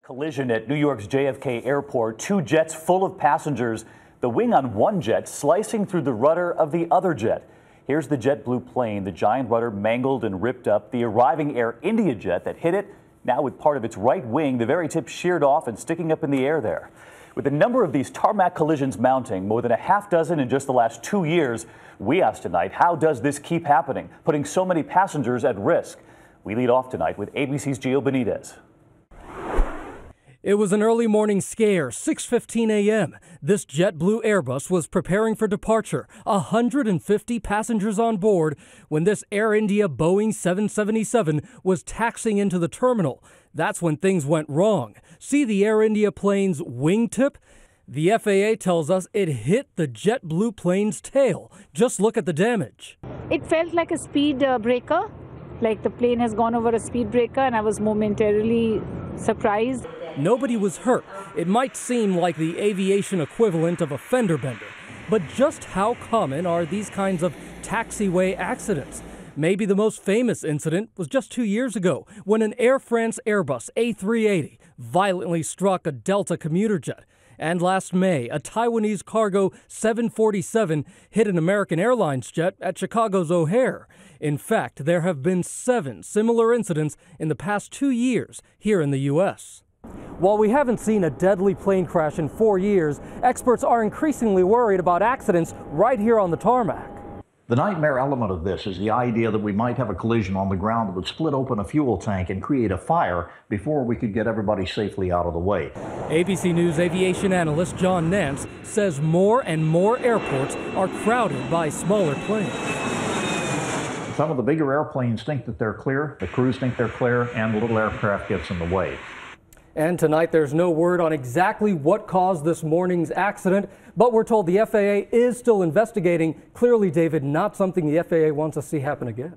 Collision at New York's JFK airport. Two jets full of passengers. The wing on one jet slicing through the rudder of the other jet. Here's the JetBlue plane. The giant rudder mangled and ripped up. The arriving Air India jet that hit it, now with part of its right wing, the very tip sheared off and sticking up in the air there. With a number of these tarmac collisions mounting, more than a half dozen in just the last 2 years, we asked tonight, how does this keep happening, putting so many passengers at risk? We lead off tonight with ABC's Gio Benitez. It was an early morning scare, 6:15 a.m. This JetBlue Airbus was preparing for departure, 150 passengers on board, when this Air India Boeing 777 was taxiing into the terminal. That's when things went wrong. See the Air India plane's wingtip? The FAA tells us it hit the JetBlue plane's tail. Just look at the damage. It felt like a speed breaker, like the plane has gone over a speed breaker, and I was momentarily surprised. Nobody was hurt. It might seem like the aviation equivalent of a fender bender, but just how common are these kinds of taxiway accidents? Maybe the most famous incident was just 2 years ago when an Air France Airbus A380 violently struck a Delta commuter jet. And last May, a Taiwanese cargo 747 hit an American Airlines jet at Chicago's O'Hare. In fact, there have been 7 similar incidents in the past 2 years here in the U.S. While we haven't seen a deadly plane crash in 4 years, experts are increasingly worried about accidents right here on the tarmac. The nightmare element of this is the idea that we might have a collision on the ground that would split open a fuel tank and create a fire before we could get everybody safely out of the way. ABC News aviation analyst John Nance says more and more airports are crowded by smaller planes. Some of the bigger airplanes think that they're clear, the crews think they're clear, and the little aircraft gets in the way. And tonight there's no word on exactly what caused this morning's accident, but we're told the FAA is still investigating. Clearly, David, not something the FAA wants to see happen again.